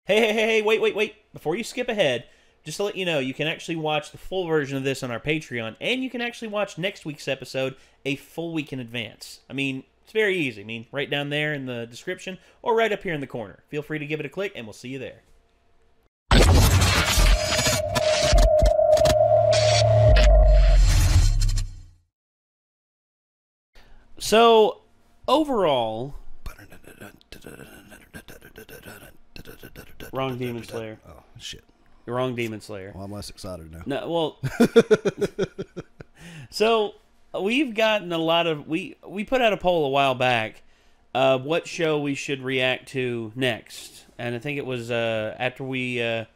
Hey, wait. Before you skip ahead, just to let you know, you can actually watch the full version of this on our Patreon, and you can actually watch next week's episode a full week in advance. I mean, it's very easy. I mean, right down there in the description, or right up here in the corner. Feel free to give it a click, and we'll see you there. So, overall... Wrong Demon Slayer. Oh, shit. You're wrong Demon Slayer. Well, I'm less excited now. No, well... So, we've gotten a lot of... We put out a poll a while back of what show we should react to next. And I think it was after we... I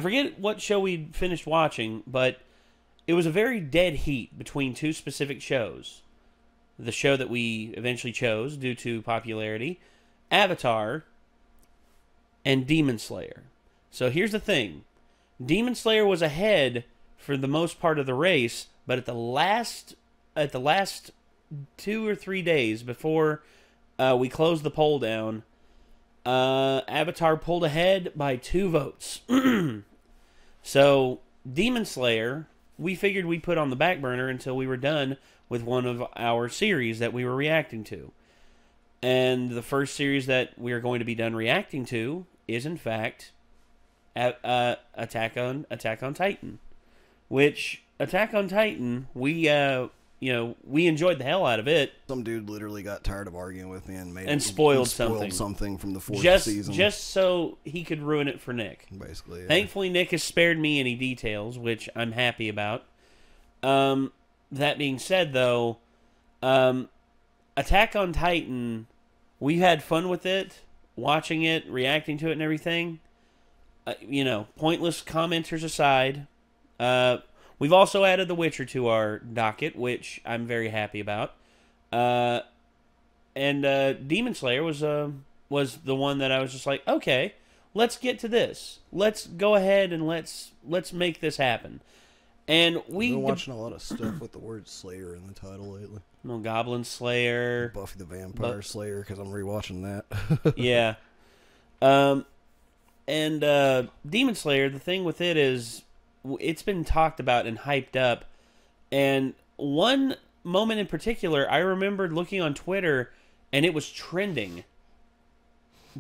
forget what show we finished watching, but it was a very dead heat between two specific shows. The show that we eventually chose due to popularity, Avatar, and Demon Slayer. So here's the thing. Demon Slayer was ahead for the most part of the race, but at the last 2 or 3 days before we closed the poll down, Avatar pulled ahead by 2 votes. So Demon Slayer, we figured we'd put on the back burner until we were done with one of our series that we were reacting to. And the first series that we are going to be done reacting to is, in fact, Attack on Titan. Which, Attack on Titan, we enjoyed the hell out of it. Some dude literally got tired of arguing with me and spoiled something from the 4th season. Just so he could ruin it for Nick. Basically, yeah. Thankfully, Nick has spared me any details, which I'm happy about. That being said, though, Attack on Titan, we had fun with it, watching it, reacting to it and everything. Pointless commenters aside, we've also added The Witcher to our docket, which I'm very happy about. And Demon Slayer was the one that I was just like, okay, let's get to this. Let's go ahead and let's make this happen. And we've been watching a lot of stuff with the word Slayer in the title lately. No, Goblin Slayer, Buffy the Vampire Slayer, because I'm rewatching that. Yeah. Demon Slayer, the thing with it is, it's been talked about and hyped up. And one moment in particular, I remembered looking on Twitter, and it was trending.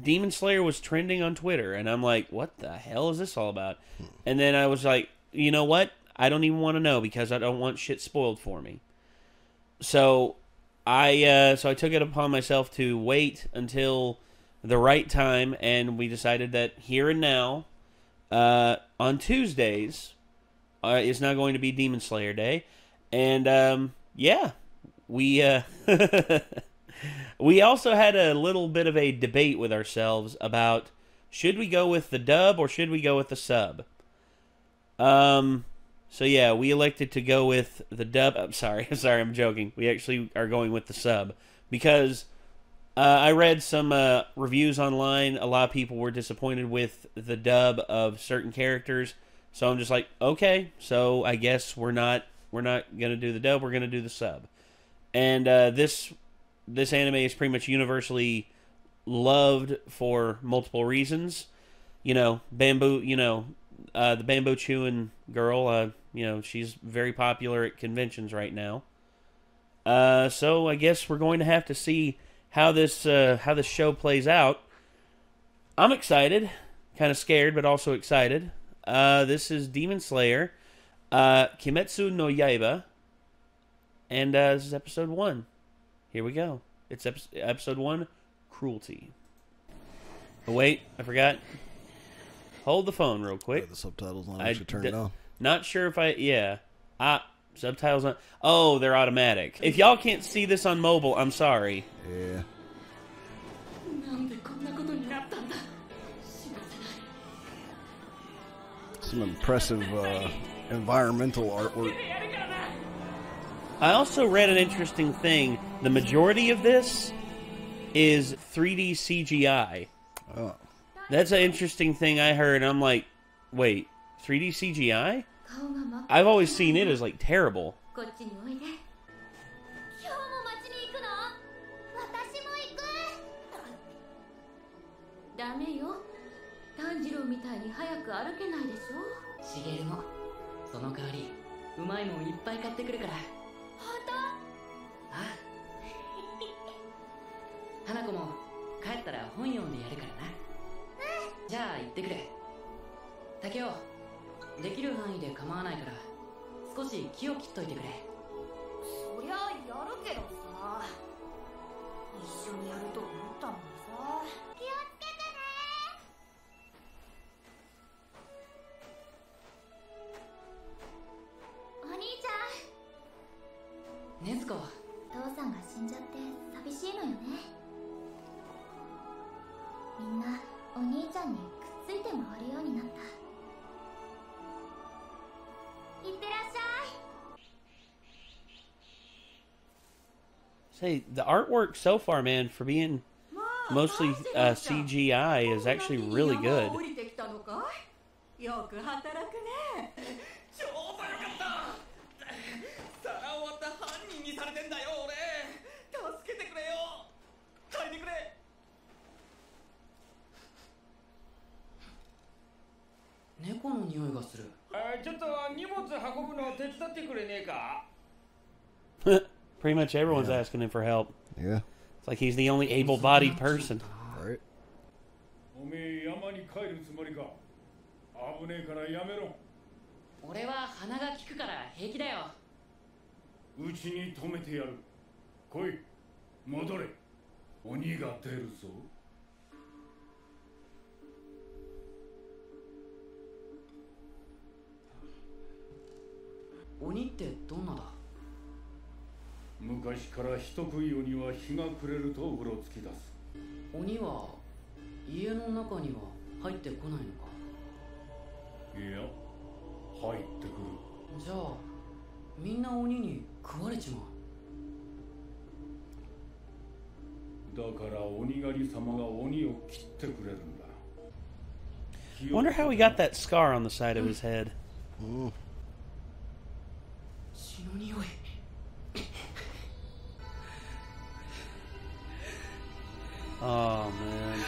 Demon Slayer was trending on Twitter, and I'm like, what the hell is this all about? And then I was like, you know what? I don't even want to know, because I don't want shit spoiled for me. So I took it upon myself to wait until the right time, and we decided that here and now, on Tuesdays, is now going to be Demon Slayer Day. And yeah, we we also had a little bit of a debate with ourselves about, should we go with the dub or should we go with the sub? So yeah, we elected to go with the dub. I'm sorry, I'm joking. We actually are going with the sub, because I read some reviews online. A lot of people were disappointed with the dub of certain characters. So I'm just like, okay, so I guess we're not gonna do the dub. We're gonna do the sub. And this anime is pretty much universally loved for multiple reasons. Bamboo. The bamboo chewing girl. She's very popular at conventions right now. So I guess we're going to have to see how this show plays out. I'm excited, kind of scared, but also excited. This is Demon Slayer, Kimetsu no Yaiba, and this is episode 1. Here we go. It's episode 1, Cruelty. Oh wait, I forgot. Hold the phone real quick. The subtitles not actually turned on. Not sure if subtitles on. Oh, they're automatic. If y'all can't see this on mobile, I'm sorry. Yeah. Some impressive environmental artwork. I also read an interesting thing. The majority of this is 3D CGI. Oh. That's an interesting thing I heard. I'm like, wait, 3D CGI? I've always seen it as, like, terrible. 炭治郎みたいに早く歩けないでしょ。しげるもその代わりうまいもんいっぱい買ってくるから。本当？ああ花子も帰ったら本読んでやるからな。じゃあ行ってくれ。竹雄、できる範囲で構わないから少し気を切っといてくれ。そりゃやるけどさ、一緒にやると思ったのにさ。気をつけてね。お兄ちゃん。禰豆子、父さんが死んじゃって寂しいのよね。みんなお兄ちゃんにくっついて回るようになった。いってらっしゃい。Say, the artwork so far, man, for being mostly CGI, is actually really good. よく働くね。ちょうどよかった。皿を割った犯人にされてんだよ俺。助けてくれよ。嗅いでくれ。猫の匂いがする。ちょっと荷物運ぶの手伝ってくれねえか。Pretty much everyone's asking him for help. Yeah. It's like he's the only able-bodied person. Right. おめえ山に帰るつもりか。危ねえからやめろ。俺は鼻が利くから平気だよ。うちに止めてやる。来い、戻れ。鬼が出るぞ。鬼ってどんなだ？昔から人食い鬼は日が暮れるとうろつき出す。鬼は家の中には入ってこないのか？いや、入ってくる。じゃあみんな鬼に食われちまう。だから鬼狩り様が鬼を切ってくれるんだ。 Wonder how he got that scar on the side of his head. 血の匂い。Oh, man.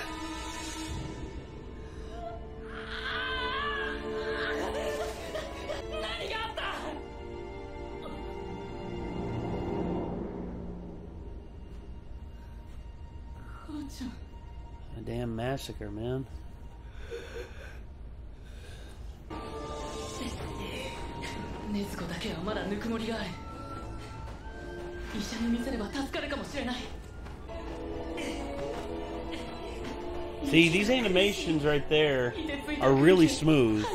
A damn massacre, man. 禰豆子だけはまだぬくもりがある。医者に見せれば助かるかもしれない。 See, these animations right there are really smooth.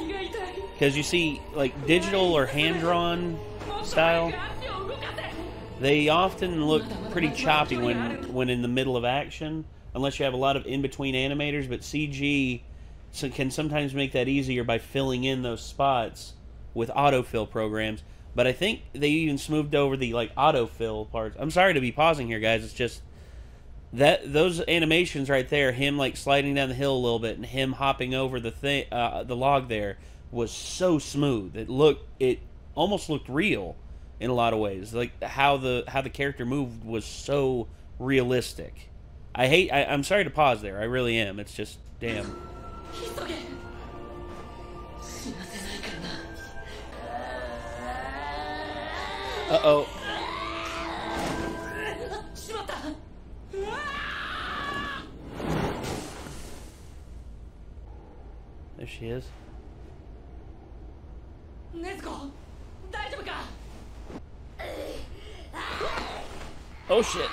Because you see, like, digital or hand-drawn style, they often look pretty choppy when in the middle of action, unless you have a lot of in-between animators, but CG can sometimes make that easier by filling in those spots with autofill programs. But I think they even smoothed over the, like, autofill parts. I'm sorry to be pausing here, guys. It's just that those animations right there, him like sliding down the hill a little bit and him hopping over the log there, was so smooth. It almost looked real in a lot of ways. Like how the character moved was so realistic. I'm sorry to pause there. I really am. It's just damn. Uh-oh. There she is. Oh shit.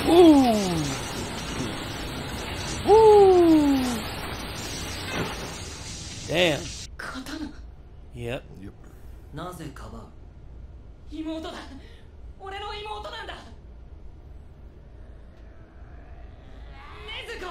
Ooh. Damn. 刀 Yep. なぜかばう妹だ俺の妹なんだ禰豆子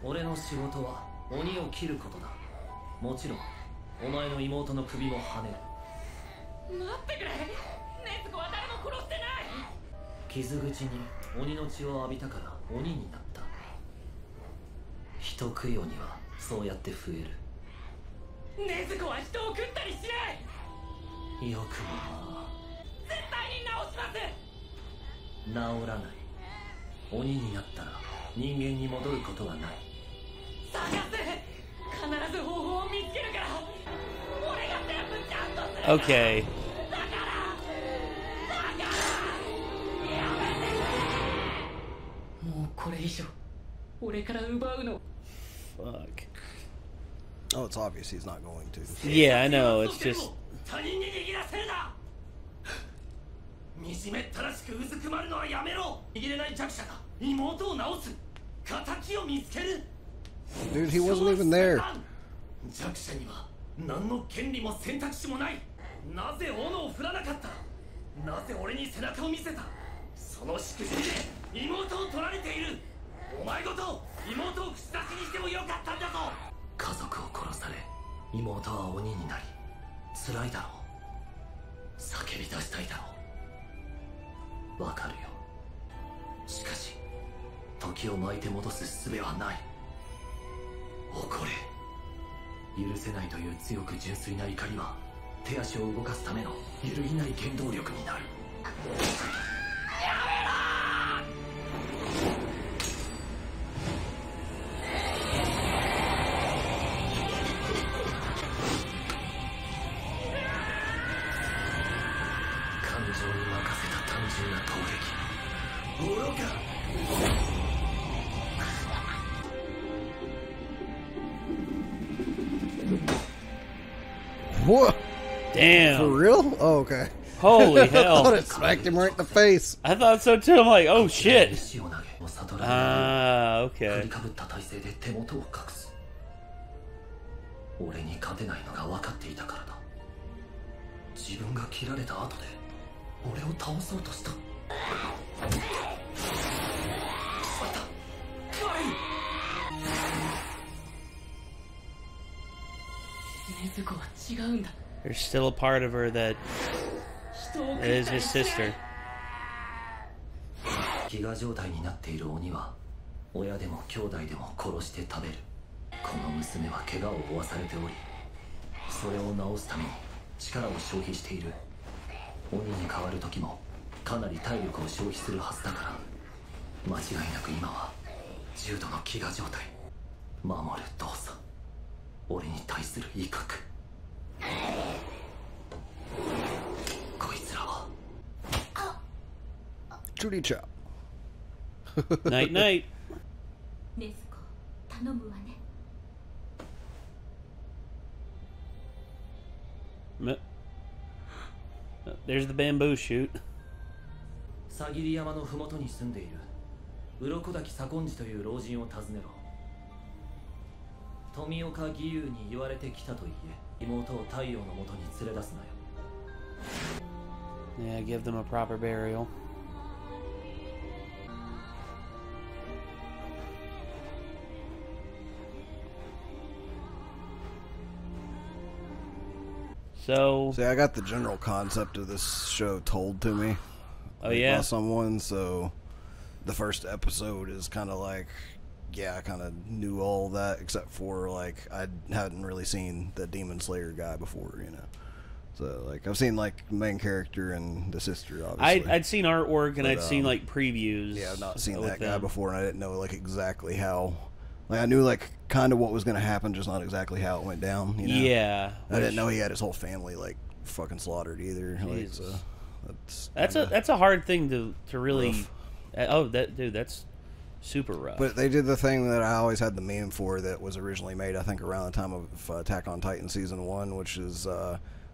俺の仕事は鬼を切ることだもちろんお前の妹の首もはねる待ってくれ禰豆子は誰も殺してない傷口に鬼の血を浴びたから鬼になった人食い鬼はそうやって増える禰豆子は人を食ったりしないよくもまあ絶対に治します治らない鬼になったら人間に戻ることはない探せ必ず方法を見つけるから俺が全部ちゃんとする Okay. もうこれ以上俺から奪うの Fuck. Oh, it's obvious he's not going to. Yeah, I know. It's just. 他人に握らせるな惨めったらしくうずくまるのはやめろ握れない弱者が妹を治す敵を見つける Dude, he wasn't even there. 弱者には何の権利も選択肢もないなぜ斧を振らなかったなぜ俺に背中を見せたそのしくじりで妹を取られているお前ごと妹を口出しにしてもよかったんだぞ家族を殺され妹は鬼になり辛いだろう叫び出したいだろうわかるよしかし時を巻いて戻す術はない怒れ許せないという強く純粋な怒りは手足を動かすための揺るぎない原動力になる感情に任せた単純な攻撃愚かWhat? Damn. For real? Oh, okay. Holy I thought hell. it smacked him right in the face. I thought so too. I'm like, oh shit. 石を投げ Ah, 振 okay. りかぶった体勢で手元を隠す俺に勝てないのが分かっていたからだ自分が切られた後で俺を倒そうとしたしまったカイ禰豆子は違うんだ There's still a part of her that 人を食った is り his する sister. 飢餓状態になっている鬼は親でも兄弟でも殺して食べるこの娘は怪我を負わされておりそれを治すために力を消費している鬼に変わる時もかなり体力を消費するはずだから間違いなく今は重度の飢餓状態守る動作俺に対する威嚇こいつらは Judy Chop. Night night. 禰豆子頼むわね There's the bamboo shoot. さぎり山のふもとに住んでいる鱗滝左近寺という老人を訪ねろ富岡義勇に言われてきたと言え妹を太陽のもとに連れ出すなよ Yeah, give them a proper burial. So, See, I got the general concept of this show told to me. oh yeah, By someone, so the first episode is kind of like, yeah, I kind of knew all that, except for, like, I hadn't really seen the Demon Slayer guy before, you know. So, like, I've seen, like, the main character and the sister, obviously. I'd seen artwork and But, I'd seen like previews. Yeah, I've not seen with that guy them. before, and I didn't know, like, exactly how... Like, I knew, like, kind of what was going to happen, just not exactly how it went down, you know? Yeah, I didn't know he had his whole family, like, fucking slaughtered either. Like, Jesus. so that's That's a hard thing to really. rough. Oh, that dude, that's super rough. But they did the thing that I always had the meme for that was originally made, I think, around the time of Attack on Titan Season 1, which is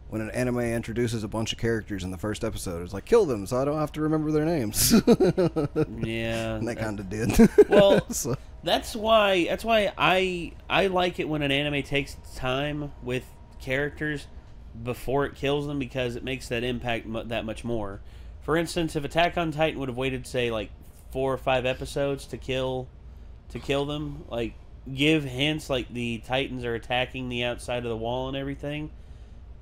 when an anime introduces a bunch of characters in the first episode. It's like, kill them so I don't have to remember their names. Yeah. And they kind of did. Well, so. that's why I like it when an anime takes time with characters before it kills them, because it makes that impact that much more. For instance, if Attack on Titan would have waited, say, like 4 or 5 episodes to kill them, like give hints like the Titans are attacking the outside of the wall and everything,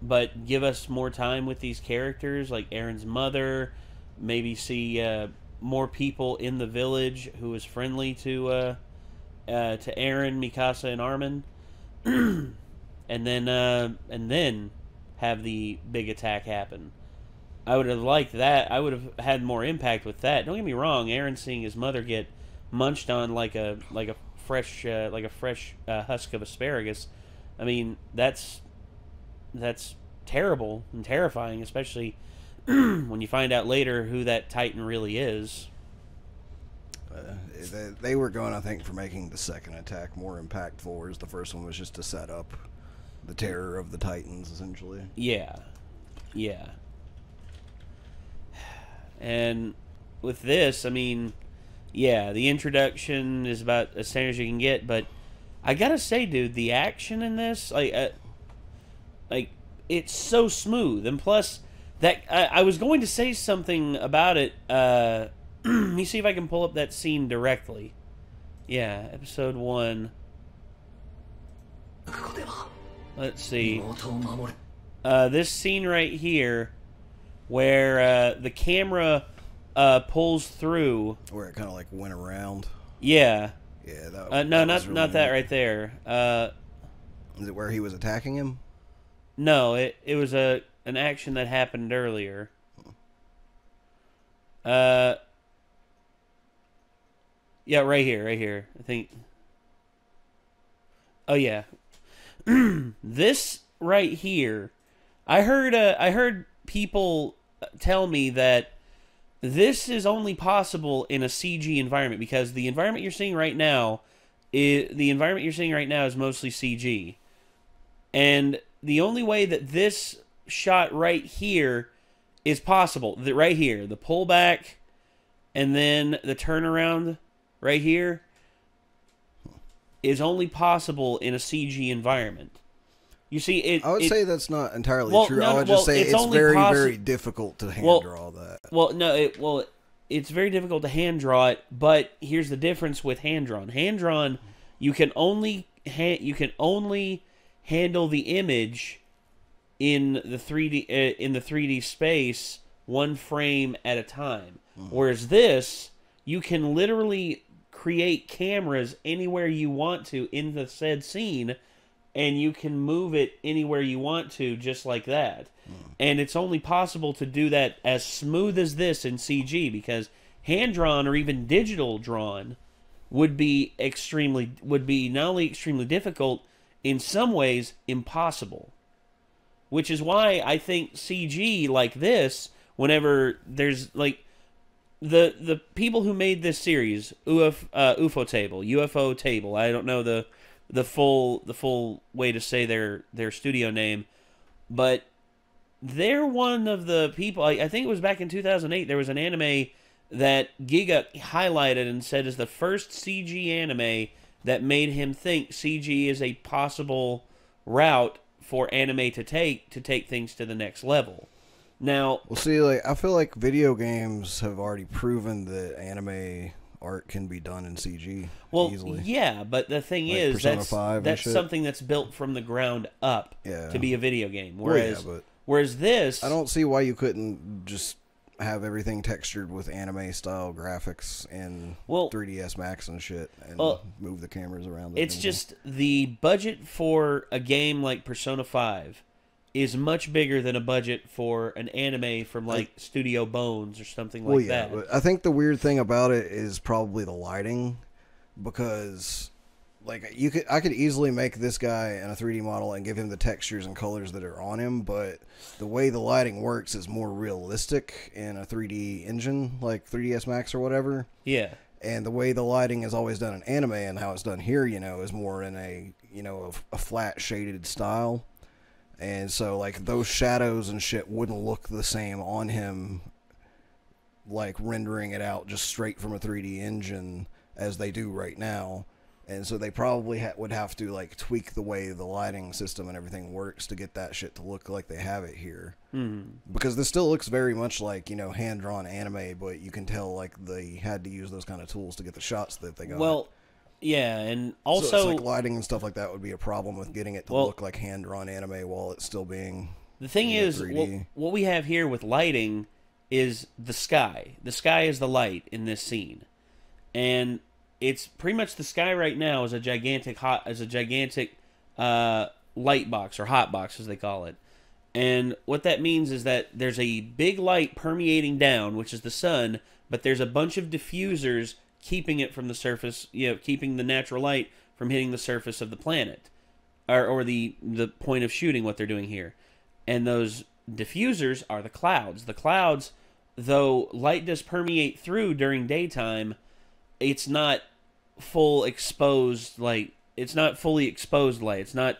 but give us more time with these characters, like Aaron's mother, maybe see more people in the village who is friendly to Aaron, Mikasa, and Armin, and then have the big attack happen. I would have liked that. I would have had more impact with that. Don't get me wrong. Aaron seeing his mother get munched on like a fresh husk of asparagus. I mean, that's terrible and terrifying, especially when you find out later who that Titan really is. They were going, I think, for making the second attack more impactful, whereas the first one was just to set up the terror of the Titans, essentially. Yeah. And with this, I mean, yeah, the introduction is about as standard as you can get, but I gotta say, dude, the action in this, like it's so smooth, and plus, that I was going to say something about it. Let me see if I can pull up that scene directly. Yeah, episode 1. Let's see. This scene right here, where the camera pulls through, where it kind of like went around. Yeah. Yeah. No, not that right there. Is it where he was attacking him? No, it was an action that happened earlier. Yeah, right here. I think. Oh yeah. This right here, I heard people tell me that this is only possible in a CG environment, because the environment you're seeing right now is mostly CG. And the only way that this shot right here is possible, right here, the pullback and then the turnaround right here, is only possible in a CG environment. You see, I would say that's not entirely true. No, I would just say it's very, very difficult to hand draw that. It's very difficult to hand draw it, but here's the difference with hand drawn. Hand drawn, you can only handle the image in the 3D space one frame at a time. Whereas this, you can literally create cameras anywhere you want to in the said scene, and you can move it anywhere you want to, just like that. And it's only possible to do that as smooth as this in CG, because hand-drawn or even digital drawn would be not only extremely difficult, in some ways impossible. Which is why I think CG like this, whenever there's like the people who made this series, UFO Table, I don't know the full way to say their studio name, but they're one of the people. I think it was back in 2008. There was an anime that Giga highlighted and said is the first CG anime that made him think CG is a possible route for anime to take things to the next level. Now, well, see, like I feel like video games have already proven that anime art can be done in CG easily. Yeah, but the thing like is, that's shit. something that's built from the ground up to be a video game. Whereas, but whereas this, I don't see why you couldn't just have everything textured with anime style graphics and 3ds Max and shit, and move the cameras around. It's just the budget for a game like Persona 5 is much bigger than a budget for an anime from like Studio Bones or something like that. But I think the weird thing about it is probably the lighting, because like I could easily make this guy in a 3D model and give him the textures and colors that are on him, but the way the lighting works is more realistic in a 3D engine like 3ds Max or whatever. Yeah. And the way the lighting is always done in anime and how it's done here, is more in a flat shaded style. And so, like, those shadows and shit wouldn't look the same on him, like, rendering it out just straight from a 3D engine as they do right now. And so they probably would have to, like, tweak the way the lighting system and everything works to get that shit to look like they have it here. Because this still looks very much like, hand-drawn anime, but you can tell, like, they had to use those kind of tools to get the shots that they got. Well, yeah, and also... So it's like lighting and stuff like that would be a problem with getting it to look like hand-drawn anime while it's still being... The thing is, what we have here with lighting is the sky. The sky is the light in this scene. And... it's pretty much the sky right now is a gigantic light box, or hot box as they call it. And what that means is that there's a big light permeating down, which is the sun, but there's a bunch of diffusers keeping it from the surface, keeping the natural light from hitting the surface of the planet, or the point of shooting what they're doing here. And those diffusers are the clouds. The clouds, though light does permeate through during daytime, it's not full exposed light. It's not fully exposed light. It's not,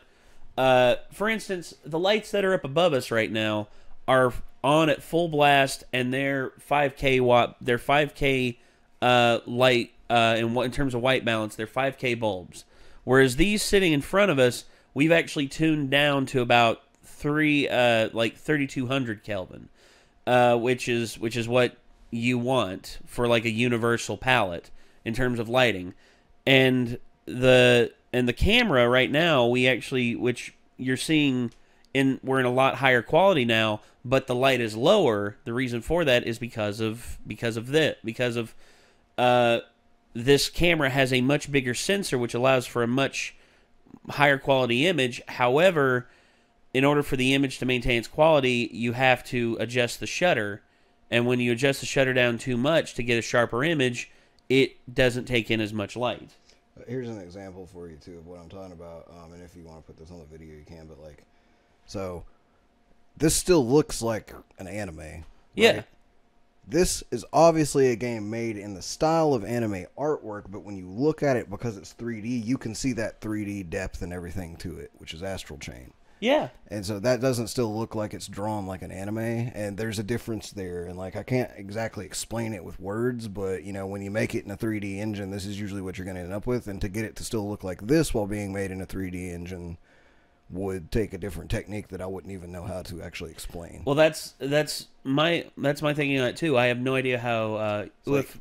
for instance, the lights that are up above us right now are on at full blast, and they're 5K watt. They're 5K light in terms of white balance. They're 5K bulbs. Whereas these sitting in front of us, we've actually tuned down to about 3200 Kelvin, which is what you want for like a universal palette in terms of lighting. And the camera right now, which you're seeing we're in a lot higher quality now, but the light is lower. The reason for that is because this camera has a much bigger sensor, which allows for a much higher quality image. However, in order for the image to maintain its quality, you have to adjust the shutter. And when you adjust the shutter down too much to get a sharper image, it doesn't take in as much light. Here's an example for you, too, of what I'm talking about. And if you want to put this on the video, you can. But, like, so this still looks like an anime. Right? Yeah. This is obviously a game made in the style of anime artwork, but when you look at it, because it's 3D, you can see that 3D depth and everything to it, which is Astral Chain. Yeah. And so that doesn't still look like it's drawn like an anime, and there's a difference there. And, like, I can't exactly explain it with words, but, when you make it in a 3D engine, this is usually what you're going to end up with. And to get it to still look like this while being made in a 3D engine would take a different technique that I wouldn't even know how to actually explain. Well, that's my thinking on it too. I have no idea how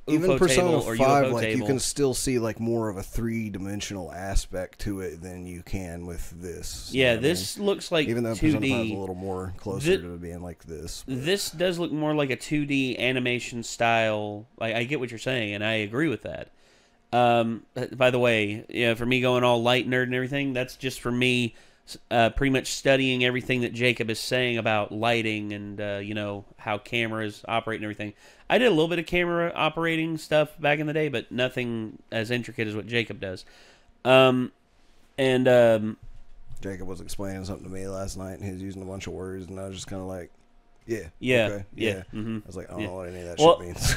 even Persona 5, UFO like table. you can still see like more of a 3-dimensional aspect to it than you can with this. Yeah, this looks like even though 2D. Persona 5 is a little more closer to being like this. But. This does look more like a 2D animation style. I get what you're saying, and I agree with that. By the way, for me going all light nerd and everything, that's just for me. Pretty much studying everything that Jacob is saying about lighting and how cameras operate and everything. I did a little bit of camera operating stuff back in the day, but nothing as intricate as what Jacob does. Jacob was explaining something to me last night, and he was using a bunch of words, and I was just kind of like, okay, yeah. Mm-hmm. I was like, I don't know what any of that shit means.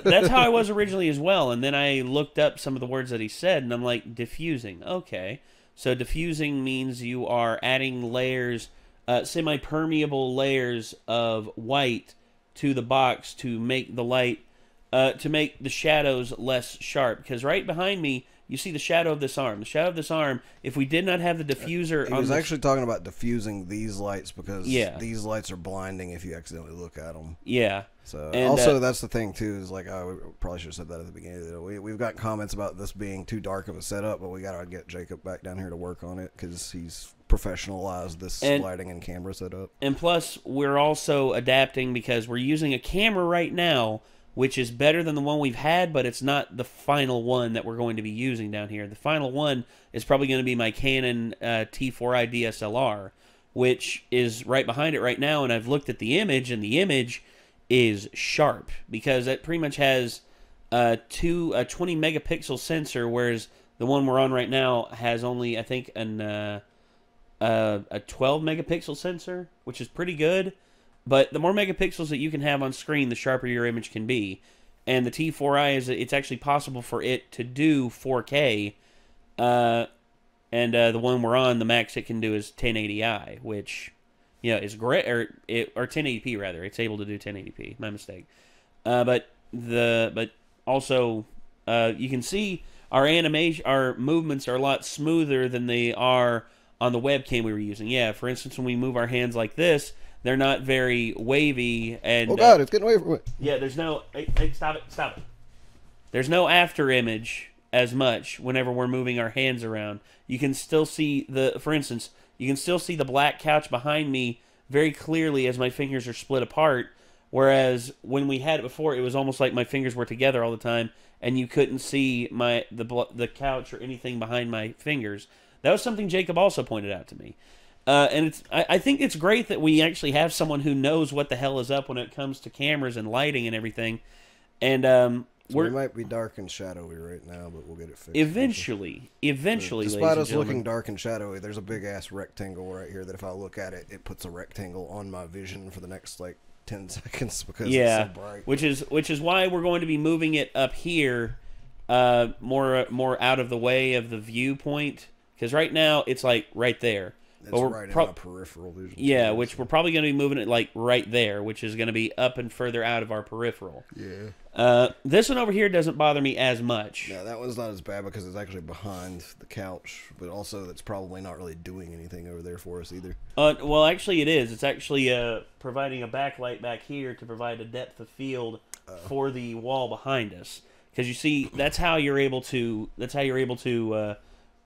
That's how I was originally as well, and then I looked up some of the words that he said, and I'm like, diffusing, okay. So diffusing means you are adding layers, semi-permeable layers of white to the box to make the light, to make the shadows less sharp. Because right behind me, you see the shadow of this arm. The shadow of this arm, if we did not have the diffuser... He was actually talking about diffusing these lights because these lights are blinding if you accidentally look at them. Yeah. So also, that's the thing, too, is like, we probably should have said that at the beginning. We've got comments about this being too dark of a setup, but we got to get Jacob back down here to work on it because he's professionalized this lighting and camera setup. And plus, we're also adapting because we're using a camera right now which is better than the one we've had, but it's not the final one that we're going to be using down here. The final one is probably going to be my Canon T4i DSLR, which is right behind it right now, and I've looked at the image, and the image is sharp, because it pretty much has a 20 megapixel sensor, whereas the one we're on right now has only, I think, a 12 megapixel sensor, which is pretty good. But the more megapixels that you can have on screen, the sharper your image can be. And the T4i it's actually possible for it to do 4K. And the one we're on, the max it can do is 1080i, which is great, or 1080p rather. It's able to do 1080p. My mistake. But also you can see our animation, our movements are a lot smoother than they are on the webcam we were using. Yeah, for instance, when we move our hands like this, they're not very wavy. And oh god, it's getting away from it. Yeah, there's no. Hey, stop it. There's no after image as much whenever we're moving our hands around. You can still see for instance, you can still see the black couch behind me very clearly as my fingers are split apart. Whereas when we had it before, it was almost like my fingers were together all the time, and you couldn't see the couch or anything behind my fingers. That was something Jacob also pointed out to me. And I think it's great that we actually have someone who knows what the hell is up when it comes to cameras and lighting and everything. And we might be dark and shadowy right now, but we'll get it fixed. Eventually, despite us looking dark and shadowy, there's a big ass rectangle right here that if I look at it, it puts a rectangle on my vision for the next 10 seconds because it's so bright. Which is why we're going to be moving it up here, more out of the way of the viewpoint, because right now it's right there. It's right in my peripheral vision. Yeah, which we're probably going to be moving it right there, which is going to be up and further out of our peripheral. Yeah. This one over here doesn't bother me as much. Yeah, that one's not as bad because it's actually behind the couch, but also that's probably not really doing anything over there for us either. Well, actually it is. It's actually providing a backlight back here to provide a depth of field for the wall behind us. Because you see, that's how you're able to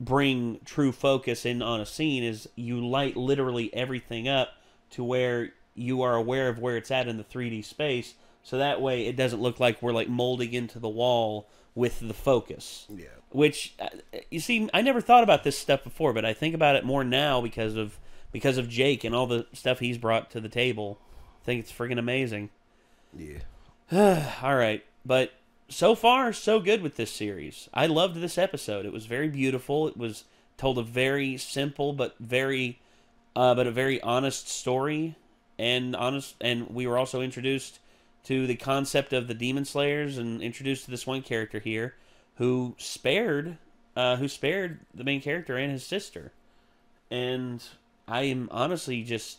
bring true focus in on a scene, is you light literally everything up to where you are aware of where it's at in the 3D space, so that way it doesn't look like we're molding into the wall with the focus. Yeah. Which you see, I never thought about this stuff before, but I think about it more now because of Jake and all the stuff he's brought to the table. I think it's freaking amazing. Yeah. All right, but so far, so good with this series. I loved this episode. It was very beautiful. It was told a very simple but a very honest story, and we were also introduced to the concept of the Demon Slayers, and introduced to this one character here who spared the main character and his sister. And I am honestly just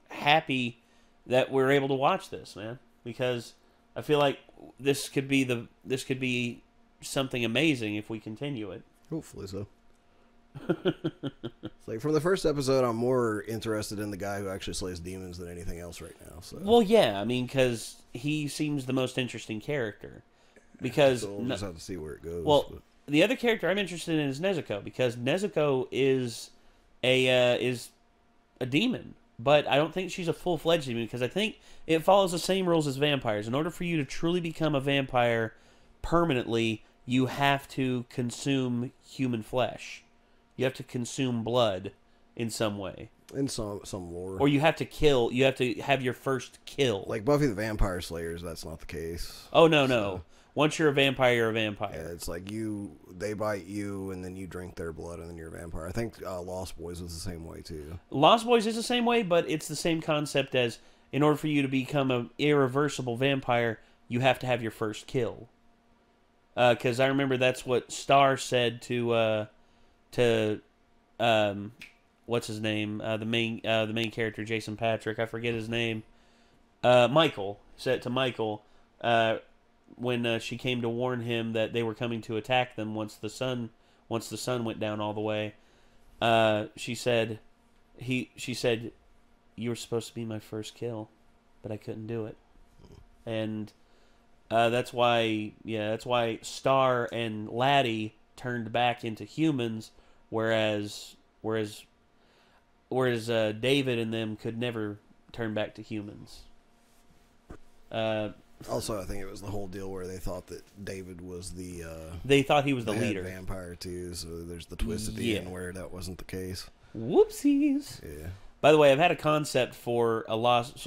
happy that we're able to watch this, man, because I feel like this could be something amazing if we continue it. Hopefully so. It's from the first episode, I'm more interested in the guy who actually slays demons than anything else right now. So. Well, yeah, I mean, because he seems the most interesting character. Because so we'll just have to see where it goes. Well, the other character I'm interested in is Nezuko, because Nezuko is a demon. But I don't think she's a full-fledged demon, because I think it follows the same rules as vampires. In order for you to truly become a vampire permanently, you have to consume human flesh. You have to consume blood in some way. In some lore. Or you have to kill. You have to have your first kill. Like Buffy the Vampire Slayers, that's not the case. Oh, no. Once you're a vampire, you're a vampire. Yeah, it's like they bite you, and then you drink their blood, and then you're a vampire. I think Lost Boys was the same way, too. Lost Boys is the same way, but it's the same concept as, in order for you to become an irreversible vampire, you have to have your first kill. Because I remember that's what Star said to what's his name? The main character, Jason Patrick. I forget his name. Michael said it to Michael when she came to warn him that they were coming to attack them once the sun went down all the way. She said, "You were supposed to be my first kill, but I couldn't do it," and that's why Star and Laddie turned back into humans, whereas David and them could never turn back to humans. Also, I think it was the whole deal where they thought that David was they thought he was the leader. Vampire too, so there's the twist at the end where that wasn't the case. Whoopsies. Yeah. By the way, I've had a concept for a Lost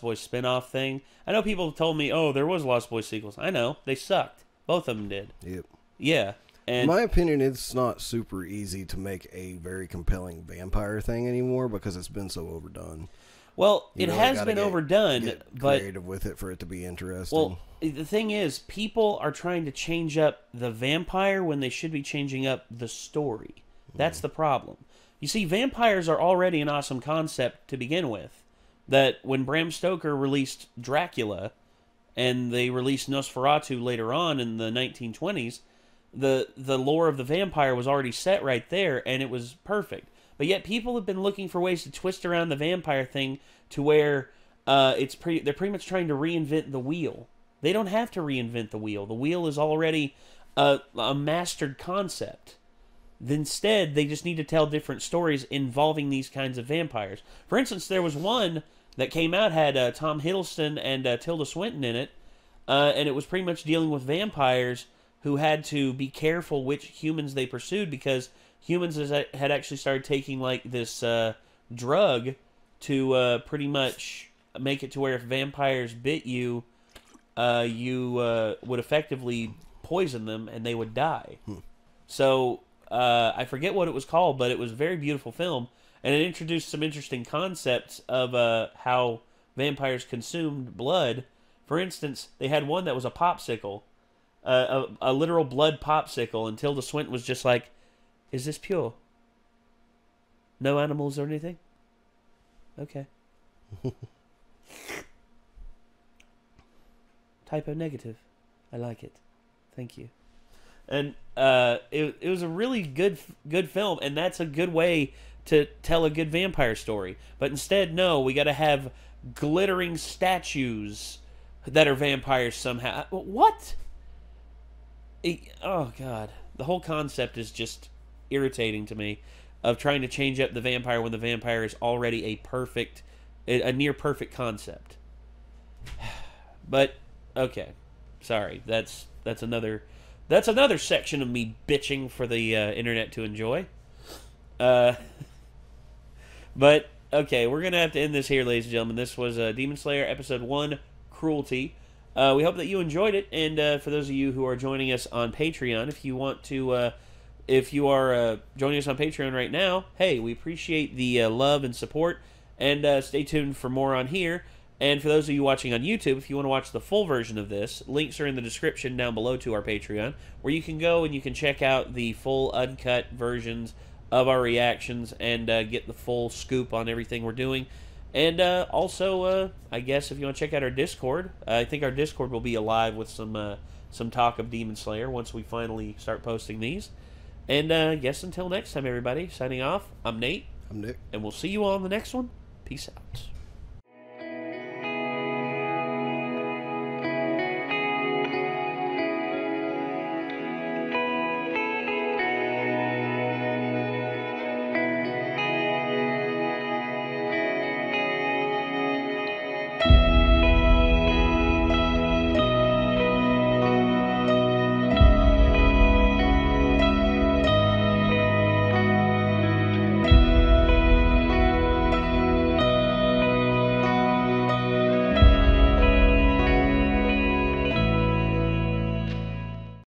Boys spin-off thing. I know people have told me, oh, there was Lost Boys sequels. I know. They sucked. Both of them did. Yep. Yeah. And in my opinion, it's not super easy to make a very compelling vampire thing anymore because it's been so overdone. Well, You it really has gotta been overdone, get but creative with it for it to be interesting. well, the thing is, people are trying to change up the vampire when they should be changing up the story. That's the problem. You see, vampires are already an awesome concept to begin with. That when Bram Stoker released Dracula, and they released Nosferatu later on in the 1920s, the lore of the vampire was already set right there, and it was perfect. But yet people have been looking for ways to twist around the vampire thing to where they're pretty much trying to reinvent the wheel. They don't have to reinvent the wheel. The wheel is already a mastered concept. Instead, they just need to tell different stories involving these kinds of vampires. For instance, there was one that came out, had Tom Hiddleston and Tilda Swinton in it, and it was pretty much dealing with vampires who had to be careful which humans they pursued, because humans had actually started taking like this drug to pretty much make it to where if vampires bit you, you would effectively poison them and they would die. So I forget what it was called, but it was a very beautiful film, and it introduced some interesting concepts of how vampires consumed blood. For instance, they had one that was a popsicle, a literal blood popsicle, and Tilda Swinton was just like, "Is this pure? No animals or anything? Okay." Typo negative. I like it. Thank you. And it was a really good film, and that's a good way to tell a good vampire story. But instead, no, we got to have glittering statues that are vampires somehow. What? Oh, God. The whole concept is just irritating to me, of trying to change up the vampire when the vampire is already a near perfect concept. But okay, sorry. That's another section of me bitching for the internet to enjoy. But okay, we're gonna have to end this here, ladies and gentlemen. This was Demon Slayer Episode 1, Cruelty. We hope that you enjoyed it, and for those of you who are joining us on Patreon, if you want to, if you are joining us on Patreon right now, hey, we appreciate the love and support, and stay tuned for more on here. And for those of you watching on YouTube, if you want to watch the full version of this, links are in the description down below to our Patreon, where you can go and you can check out the full uncut versions of our reactions and get the full scoop on everything we're doing. And also, I guess if you want to check out our Discord, I think our Discord will be alive with some talk of Demon Slayer once we finally start posting these. And I guess until next time, everybody, signing off, I'm Nate. I'm Nick. And we'll see you all in the next one. Peace out.